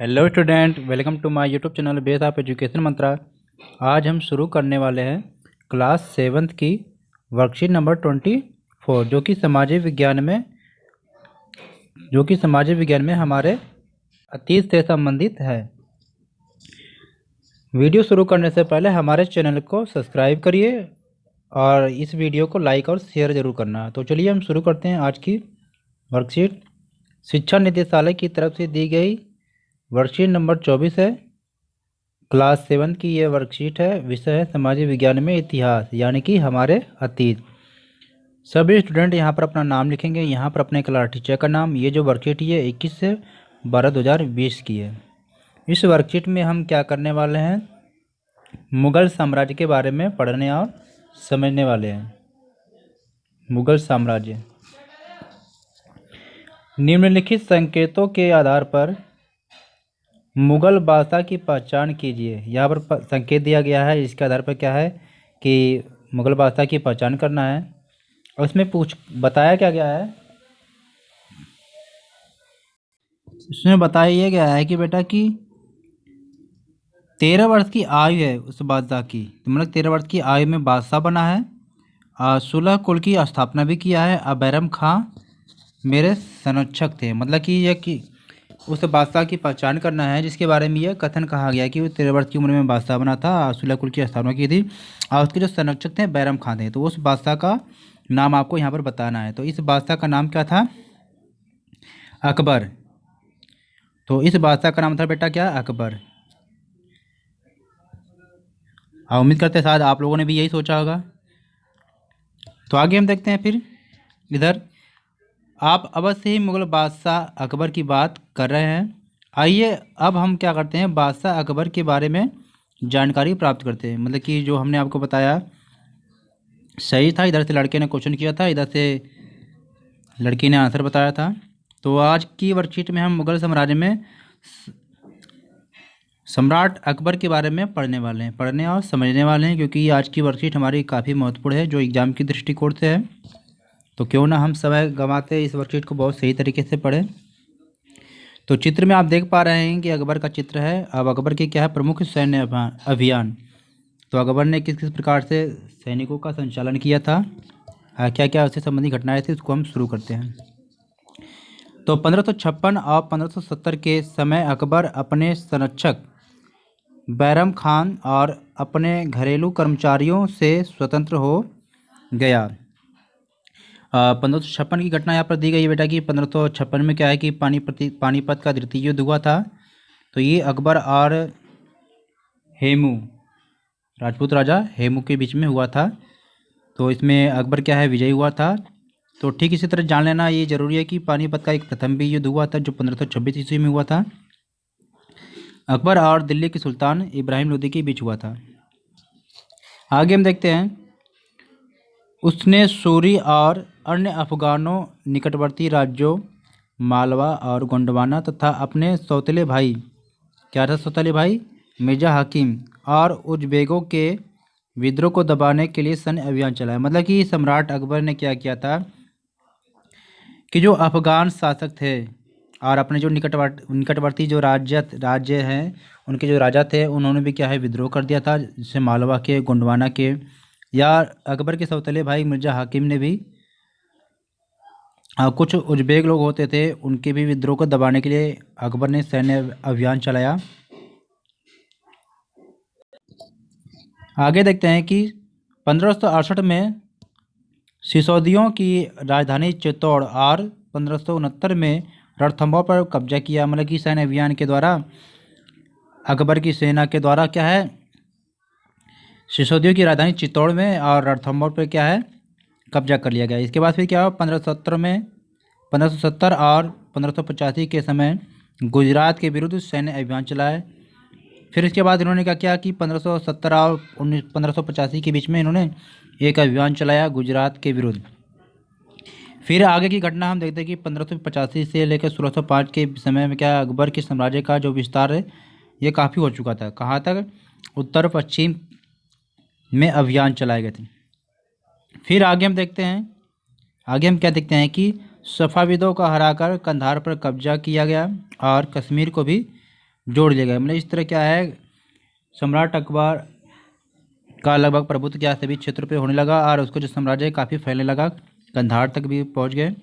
Hello student, welcome to my YouTube channel base of education Mantra. आज हम शुरू करने वाले हैं क्लास 7th की वर्कशीट नंबर 24 जो कि सामाजिक विज्ञान में हमारे अतीत से संबंधित है। वीडियो शुरू करने से पहले हमारे चैनल को सब्सक्राइब करिए और इस वीडियो को लाइक और शेयर ज़रूर करना। तो चलिए हम शुरू करते हैं आज की वर्कशीट। शिक्षा निदेशालय की तरफ से दी गई वर्कशीट नंबर 24 है। क्लास 7 की ये वर्कशीट है। विषय है सामाजिक विज्ञान में इतिहास, यानी कि हमारे अतीत। सभी स्टूडेंट यहाँ पर अपना नाम लिखेंगे, यहाँ पर अपने क्लास टीचर का नाम। ये जो वर्कशीट है 21 से 12/2020 की है। इस वर्कशीट में हम क्या करने वाले हैं, मुगल साम्राज्य के बारे में पढ़ने और समझने वाले हैं। मुगल साम्राज्य। निम्नलिखित संकेतों के आधार पर मुगल बादशाह की पहचान कीजिए। यहाँ पर संकेत दिया गया है, इसके आधार पर क्या है कि मुगल बादशाह की पहचान करना है। और इसमें बताया क्या गया है, इसमें बताया यह गया है कि बेटा कि 13 वर्ष की आयु है उस बादशाह की, तो मतलब 13 वर्ष की आयु में बादशाह बना है। 16 कुल की स्थापना भी किया है। बैरम खां मेरे संरक्षक थे। मतलब कि यह कि उस बादशाह की पहचान करना है जिसके बारे में यह कथन कहा गया कि वो 13 वर्ष की उम्र में बादशाह बना था, 16 कुल की स्थापना की थी और उसके जो संरक्षक थे बैरम खां थे। तो उस बादशाह का नाम आपको यहाँ पर बताना है। तो इस बादशाह का नाम क्या था, अकबर। तो इस बादशाह का नाम था बेटा क्या, अकबर। उम्मीद करते हैं शायद आप लोगों ने भी यही सोचा होगा। तो आगे हम देखते हैं फिर इधर। आप अवश्य ही मुगल बादशाह अकबर की बात कर रहे हैं। आइए अब हम क्या करते हैं, बादशाह अकबर के बारे में जानकारी प्राप्त करते हैं। मतलब कि जो हमने आपको बताया सही था। इधर से लड़के ने क्वेश्चन किया था, इधर से लड़की ने आंसर बताया था। तो आज की वर्कशीट में हम मुगल साम्राज्य में सम्राट अकबर के बारे में पढ़ने और समझने वाले हैं, क्योंकि आज की वर्कशीट हमारी काफ़ी महत्वपूर्ण है जो एग्ज़ाम की दृष्टिकोण से है। तो क्यों ना हम समय गंवाते इस वर्कशीट को बहुत सही तरीके से पढ़ें। तो चित्र में आप देख पा रहे हैं कि अकबर का चित्र है। अब अकबर के क्या है, प्रमुख सैन्य अभियान। तो अकबर ने किस किस प्रकार से सैनिकों का संचालन किया था, क्या क्या उससे संबंधी घटनाएं थी, उसको हम शुरू करते हैं। तो 1556 और 1570 के समय अकबर अपने संरक्षक बैरम खान और अपने घरेलू कर्मचारियों से स्वतंत्र हो गया। 1556 की घटना यहाँ पर दी गई है बेटा कि 1556 में क्या है कि पानीपत का द्वितीय युद्ध हुआ था। तो ये अकबर और हेमू, राजपूत राजा हेमू के बीच में हुआ था। तो इसमें अकबर क्या है, विजयी हुआ था। तो ठीक इसी तरह जान लेना ये जरूरी है कि पानीपत का एक प्रथम भी युद्ध हुआ था जो 1526 ईस्वी में हुआ था। अकबर और दिल्ली के सुल्तान इब्राहिम लोदी के बीच हुआ था। आगे हम देखते हैं। उसने सूरी और अन्य अफगानों, निकटवर्ती राज्यों मालवा और गोंडवाना तथा अपने सौतेले भाई, क्या था सौतेले भाई, मिर्जा हकीम और उज्बेकों के विद्रोह को दबाने के लिए सैन्य अभियान चलाया। मतलब कि सम्राट अकबर ने क्या किया था कि जो अफगान शासक थे और अपने जो निकटवर्ती जो राज्य हैं उनके जो राजा थे उन्होंने भी क्या है, विद्रोह कर दिया था। जैसे मालवा के, गोंडवाना के, या अकबर के सौतेले भाई मिर्जा हाकिम ने भी कुछ उज्बेक लोग होते थे उनके भी विद्रोह को दबाने के लिए अकबर ने सैन्य अभियान चलाया। आगे देखते हैं कि 1568 में सिसोदियों की राजधानी चित्तौड़ और 1569 में रणथंभौर पर कब्जा किया। मतलब कि सैन्य अभियान के द्वारा अकबर की सेना के द्वारा क्या है, सिसोदियों की राजधानी चित्तौड़ में और रणथंभौर पर क्या है, कब्जा कर लिया गया। इसके बाद फिर क्या हुआ, 1570 और 1585 के समय गुजरात के विरुद्ध सैन्य अभियान चलाए। फिर इसके बाद इन्होंने क्या किया कि 1570 और 1585 के बीच में इन्होंने एक अभियान चलाया गुजरात के विरुद्ध। फिर आगे की घटना हम देखते हैं कि 1585 से लेकर 1605 के समय में क्या, अकबर के साम्राज्य का जो विस्तार है ये काफ़ी हो चुका था। कहाँ तक, उत्तर पश्चिम में अभियान चलाए गए थे। फिर आगे हम देखते हैं, आगे हम क्या देखते हैं कि सफ़ाविदों का हराकर कंधार पर कब्जा किया गया और कश्मीर को भी जोड़ लिया गया। मतलब इस तरह क्या है, सम्राट अकबर का लगभग प्रभुत्व क्या सभी क्षेत्रों पे होने लगा और उसको जो साम्राज्य काफ़ी फैलने लगा, कंधार तक भी पहुंच गए।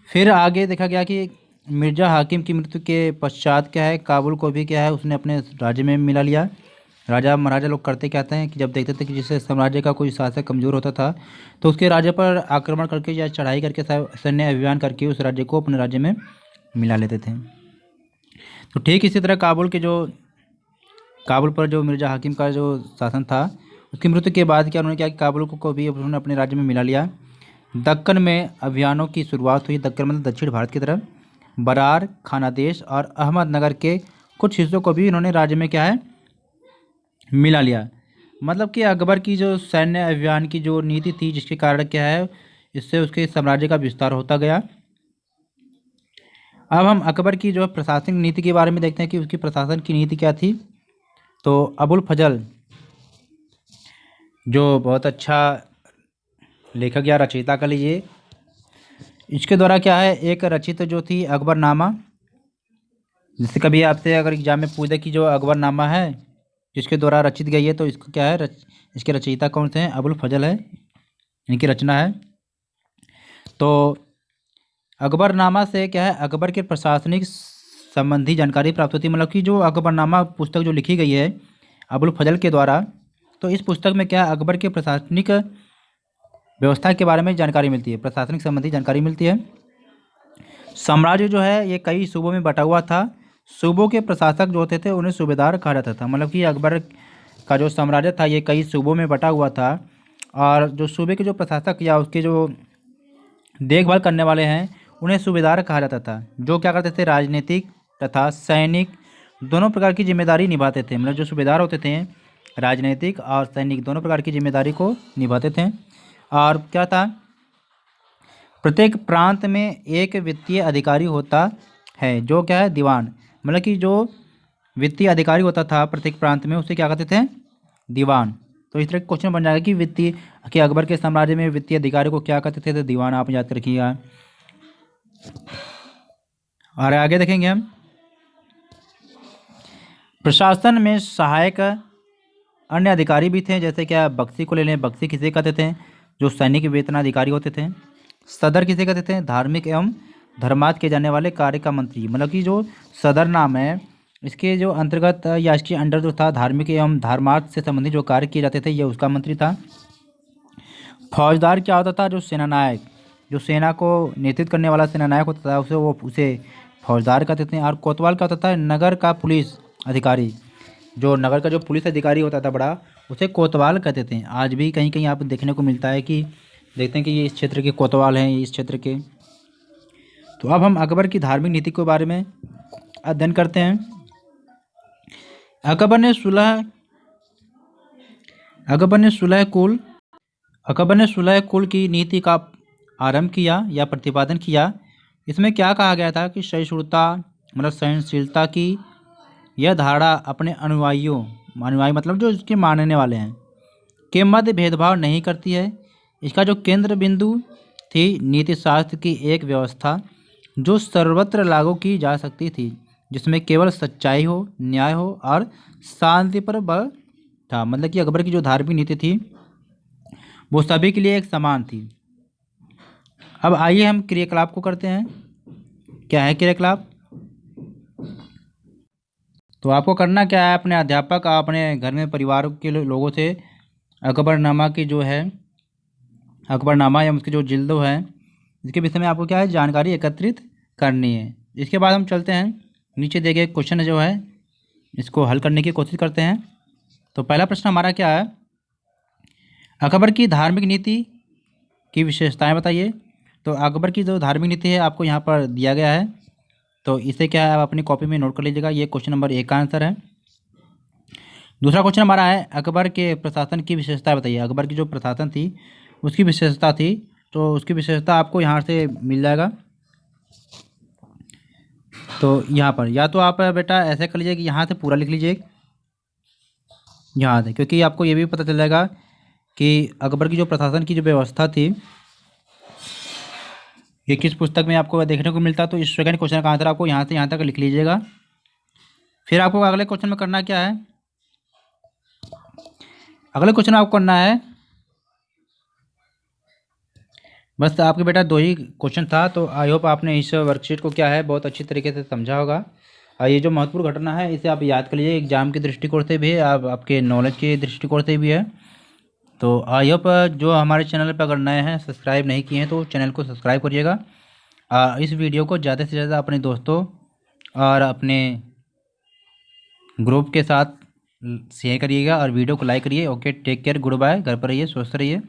फिर आगे देखा गया कि मिर्ज़ा हाकिम की मृत्यु के पश्चात क्या है, काबुल को भी क्या है उसने अपने राज्य में मिला लिया। राजा महाराजा लोग करते क्या हैं कि जब देखते थे कि जिससे साम्राज्य का कोई शासक कमज़ोर होता था तो उसके राज्य पर आक्रमण करके या चढ़ाई करके सैन्य अभियान करके उस राज्य को अपने राज्य में मिला लेते थे। तो ठीक इसी तरह काबुल पर जो मिर्ज़ा हाकिम का जो शासन था, उसकी मृत्यु के बाद क्या उन्होंने क्या कि काबुल को भी उन्होंने अपने राज्य में मिला लिया। दक्कन में अभियानों की शुरुआत हुई। दक्कन मतलब दक्षिण भारत की तरफ। बरार, खानादेश और अहमदनगर के कुछ हिस्सों को भी इन्होंने राज्य में क्या है मिला लिया। मतलब कि अकबर की जो सैन्य अभियान की जो नीति थी, जिसके कारण क्या है इससे उसके साम्राज्य का विस्तार होता गया। अब हम अकबर की जो प्रशासनिक नीति के बारे में देखते हैं कि उसकी प्रशासन की नीति क्या थी। तो अबुल फजल जो बहुत अच्छा लेखक या रचयिता का लीजिए, इसके द्वारा क्या है एक रचित जो थी अकबरनामा, जिससे कभी आपसे अगर एग्जाम में पूछे कि जो अकबरनामा है जिसके द्वारा रचित गई है तो इसको क्या है इसके रचयिता कौन से हैं, अबुल फजल है, इनकी रचना है। तो अकबरनामा से क्या है अकबर के प्रशासनिक संबंधी जानकारी प्राप्त होती है। मतलब कि जो अकबरनामा पुस्तक जो लिखी गई है अबुल फजल के द्वारा, तो इस पुस्तक में क्या है अकबर के प्रशासनिक व्यवस्था के बारे में जानकारी मिलती है, प्रशासनिक संबंधी जानकारी मिलती है। साम्राज्य जो है ये कई सूबों में बटा हुआ था। सूबों के प्रशासक जो होते थे उन्हें सूबेदार कहा जाता था। मतलब कि अकबर का जो साम्राज्य था ये कई सूबों में बटा हुआ था और जो सूबे के जो प्रशासक या उसके जो देखभाल करने वाले हैं उन्हें सूबेदार कहा जाता था, जो क्या करते थे राजनीतिक तथा सैनिक दोनों प्रकार की जिम्मेदारी निभाते थे। मतलब जो सूबेदार होते थे राजनीतिक और सैनिक दोनों प्रकार की जिम्मेदारी को निभाते थे। और क्या था, प्रत्येक प्रांत में एक वित्तीय अधिकारी होता है जो क्या है दीवान। मतलब कि जो वित्तीय अधिकारी होता था प्रत्येक प्रांत में उसे क्या कहते थे दीवान। तो इस तरह का क्वेश्चन बन जाएगा कि अकबर के साम्राज्य में वित्तीय अधिकारी को क्या कहते थे, तो दीवान आप याद रखिएगा। और आगे देखेंगे हम प्रशासन में सहायक अन्य अधिकारी भी थे, जैसे क्या बख्शी को ले लें। बख्शी किसे कहते थे, जो सैनिक वेतनाधिकारी होते थे। सदर किसे कहते थे, धार्मिक एवं धर्मार्थ किए जाने वाले कार्य का मंत्री। मतलब कि जो सदर नाम है इसके जो अंतर्गत या इसके अंडर जो था धार्मिक एवं धर्मार्थ से संबंधित जो कार्य किए जाते थे ये उसका मंत्री था। फौजदार क्या होता था, जो सेनानायक, जो सेना को नेतृत्व करने वाला सेनानायक होता था उसे फौजदार कहते थे। और कोतवाल क्या होता था, नगर का पुलिस अधिकारी, जो नगर का जो पुलिस अधिकारी होता था बड़ा उसे कोतवाल कहते थे। आज भी कहीं कहीं आप देखने को मिलता है कि देखते हैं कि ये इस क्षेत्र के कोतवाल हैं, इस क्षेत्र के। तो अब हम अकबर की धार्मिक नीति के बारे में अध्ययन करते हैं। अकबर ने सुलह कुल की नीति का आरंभ किया या प्रतिपादन किया। इसमें क्या कहा गया था कि सहिष्णुता मतलब सहनशीलता की यह धारणा अपने अनुयायी मतलब जो इसके मानने वाले हैं के मध्य भेदभाव नहीं करती है। इसका जो केंद्र बिंदु थी नीति शास्त्र की एक व्यवस्था जो सर्वत्र लागू की जा सकती थी, जिसमें केवल सच्चाई हो, न्याय हो और शांति पर बल था। मतलब कि अकबर की जो धार्मिक नीति थी वो सभी के लिए एक समान थी। अब आइए हम क्रियाकलाप को करते हैं। क्या है क्रियाकलाप, तो आपको करना क्या है, अपने अध्यापक और अपने घर में परिवार के लोगों से अकबरनामा की जो है अकबरनामा या उसके जो जिल्दों हैं इसके विषय में आपको क्या है जानकारी एकत्रित करनी है। इसके बाद हम चलते हैं नीचे दिए गए क्वेश्चन जो है इसको हल करने की कोशिश करते हैं। तो पहला प्रश्न हमारा क्या है, अकबर की धार्मिक नीति की विशेषताएं बताइए। तो अकबर की जो धार्मिक नीति है आपको यहाँ पर दिया गया है, तो इसे क्या है आप अपनी कॉपी में नोट कर लीजिएगा। ये क्वेश्चन नंबर 1 का आंसर है। दूसरा क्वेश्चन हमारा है अकबर के प्रशासन की विशेषता बताइए। अकबर की जो प्रशासन थी उसकी विशेषता थी, तो उसकी विशेषता आपको यहाँ से मिल जाएगा। तो यहाँ पर या तो आप बेटा ऐसे कर लीजिए कि यहाँ से पूरा लिख लीजिए यहाँ से, क्योंकि आपको ये भी पता चल जाएगा कि अकबर की जो प्रशासन की जो व्यवस्था थी ये किस पुस्तक में आपको देखने को मिलता है। तो इस सेकंड क्वेश्चन का आंसर आपको यहाँ से यहाँ तक लिख लीजिएगा। फिर आपको अगले क्वेश्चन में करना क्या है, अगले क्वेश्चन में आपको करना है, बस आपके बेटा 2 ही क्वेश्चन था। तो आई होप आपने इस वर्कशीट को क्या है बहुत अच्छी तरीके से समझा होगा। और ये जो महत्वपूर्ण घटना है इसे आप याद कर लीजिए, एग्जाम के दृष्टिकोण से भी है, आपके नॉलेज के दृष्टिकोण से भी है। तो आई होप जो हमारे चैनल पर अगर नए हैं, सब्सक्राइब नहीं किए हैं, तो चैनल को सब्सक्राइब करिएगा। इस वीडियो को ज़्यादा से ज़्यादा अपने दोस्तों और अपने ग्रुप के साथ शेयर करिएगा और वीडियो को लाइक करिए। Okay, take care, goodbye, घर पर रहिए, स्वस्थ रहिए।